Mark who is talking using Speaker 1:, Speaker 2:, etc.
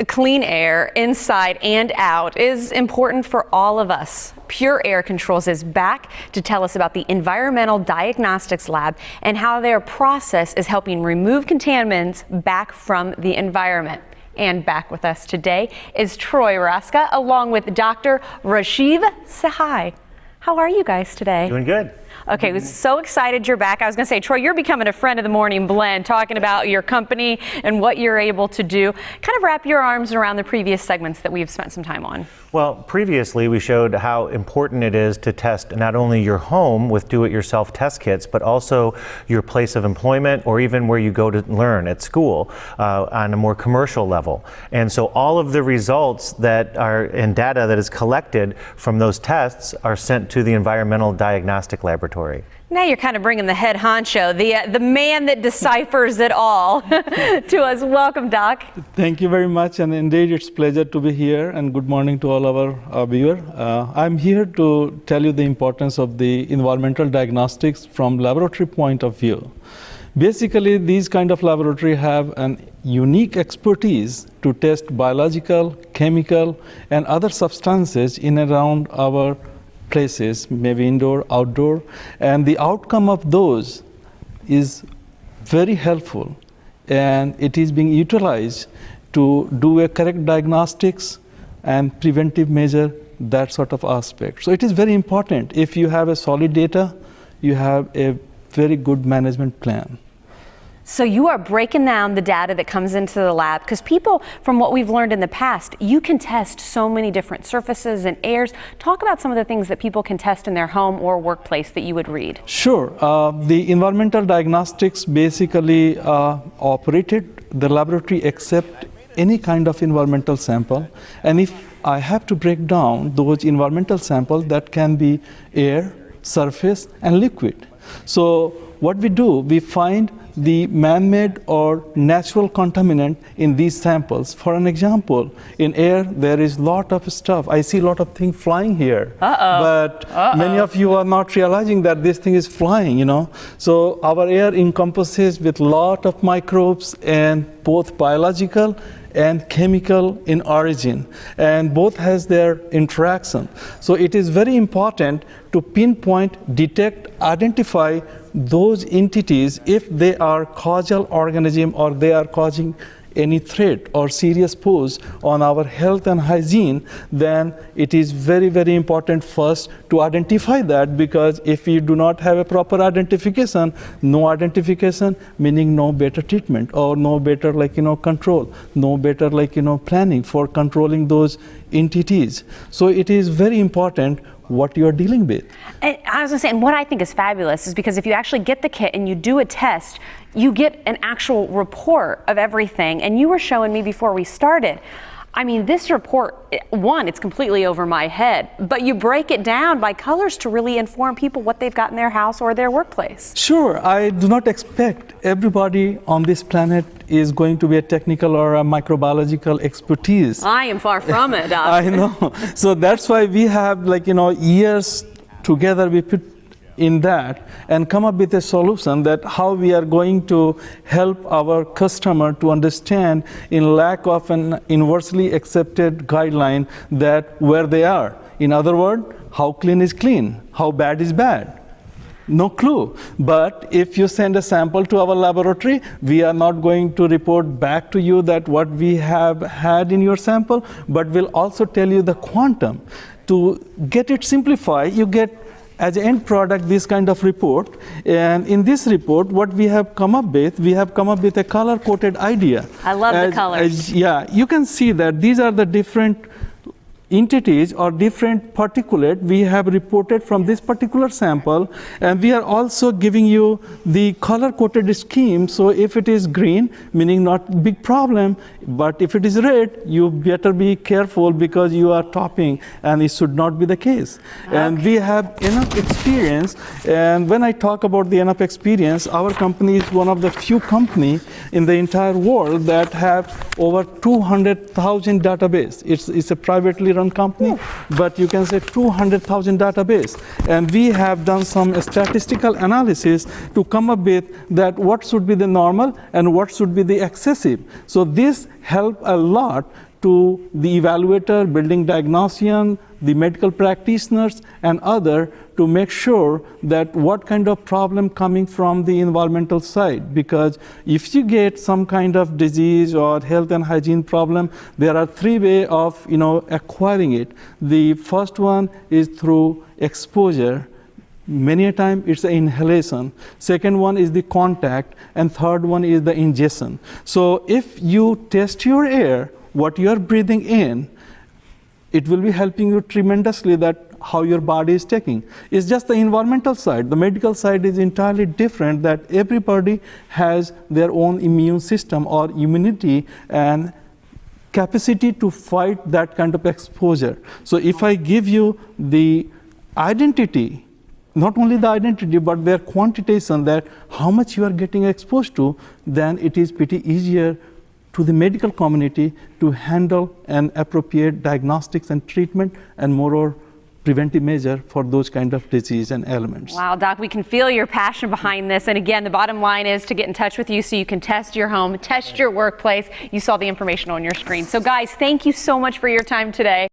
Speaker 1: Clean air inside and out is important for all of us. Pure Air Controls is back to tell us about the Environmental Diagnostics Lab and how their process is helping remove contaminants back from the environment. And back with us today is Troy Raska along with Dr. Rashiv Sahai. How are you guys today?
Speaker 2: Doing good.
Speaker 1: Okay, we're so excited you're back. I was going to say, Troy, you're becoming a friend of the Morning Blend, talking about your company and what you're able to do. Kind of wrap your arms around the previous segments that we've spent some time on.
Speaker 2: Well, previously we showed how important it is to test not only your home with do-it-yourself test kits, but also your place of employment or even where you go to learn at school on a more commercial level. And so all of the results that are and data that is collected from those tests are sent to the Environmental Diagnostic Laboratory.
Speaker 1: Now you're kind of bringing the head honcho, the man that deciphers it all to us. Welcome, Doc.
Speaker 3: Thank you very much, and indeed it's a pleasure to be here, and good morning to all our viewers. I'm here to tell you the importance of the environmental diagnostics from laboratory point of view. Basically, these kind of laboratory have an unique expertise to test biological, chemical, and other substances in and around our places, maybe indoor, outdoor, and the outcome of those is very helpful, and it is being utilized to do a correct diagnostics and preventive measure, that sort of aspect. So it is very important. If you have a solid data, you have a very good management plan.
Speaker 1: So you are breaking down the data that comes into the lab, because people, from what we've learned in the past, you can test so many different surfaces and airs. Talk about some of the things that people can test in their home or workplace that you would read.
Speaker 3: Sure. The environmental diagnostics basically operated the laboratory accept any kind of environmental sample. And if I have to break down those environmental samples, that can be air, surface, and liquid. So what we do, we find the man-made or natural contaminant in these samples. For an example, in air there is a lot of stuff. I see a lot of things flying here. But many of you are not realizing that this thing is flying, you know. So our air encompasses with a lot of microbes, and both biological and chemical in origin, and both has their interaction. So it is very important to pinpoint, detect, identify those entities if they are causal organism or they are causing any threat or serious pose on our health and hygiene. Then it is very, very important first to identify that, because if you do not have a proper identification, no identification meaning no better treatment or no better control, no better planning for controlling those entities. So it is very important what you're dealing with.
Speaker 1: And I was going to say, and what I think is fabulous is because if you actually get the kit and you do a test, you get an actual report of everything. And you were showing me before we started, I mean, this report, one, it's completely over my head, but you break it down by colors to really inform people what they've got in their house or their workplace.
Speaker 3: Sure, I do not expect everybody on this planet is going to be a technical or a microbiological expertise.
Speaker 1: I am far from it, Doc.
Speaker 3: I know. So that's why we have years together we put in that and come up with a solution that how we are going to help our customer to understand in lack of an universally accepted guideline that where they are. In other words, how clean is clean, how bad is bad. No clue. But if you send a sample to our laboratory, we are not going to report back to you that what we have had in your sample, but we'll also tell you the quantum. To get it simplified, you get as an end product this kind of report, and in this report what we have come up with, a color coded idea.
Speaker 1: I love the colors.
Speaker 3: Yeah, you can see that these are the different entities or different particulate we have reported from this particular sample, and we are also giving you the color coded scheme. So if it is green, meaning not big problem, but if it is red, you better be careful because you are topping, and it should not be the case. Okay. And we have enough experience, and when I talk about the enough experience, our company is one of the few companies in the entire world that have over 200,000 database. It's a privately run company, but you can say 200,000 database. And we have done some statistical analysis to come up with that what should be the normal and what should be the excessive. So this help a lot to the evaluator, building diagnostician, the medical practitioners, and other to make sure that what kind of problem coming from the environmental side. Because if you get some kind of disease or health and hygiene problem, there are three ways of acquiring it. The first one is through exposure. Many a time it's the inhalation. Second one is the contact, and third one is the ingestion. So if you test your air, what you are breathing in, it will be helping you tremendously that how your body is taking. It's just the environmental side. The medical side is entirely different, that everybody has their own immune system or immunity and capacity to fight that kind of exposure. So if I give you the identity, not only the identity, but their quantitation, that how much you are getting exposed to, then it is pretty easier to the medical community to handle an appropriate diagnostics and treatment and more preventive measure for those kind of disease and ailments.
Speaker 1: Wow, Doc, we can feel your passion behind this. And again, the bottom line is to get in touch with you so you can test your home, test your workplace. You saw the information on your screen. So guys, thank you so much for your time today.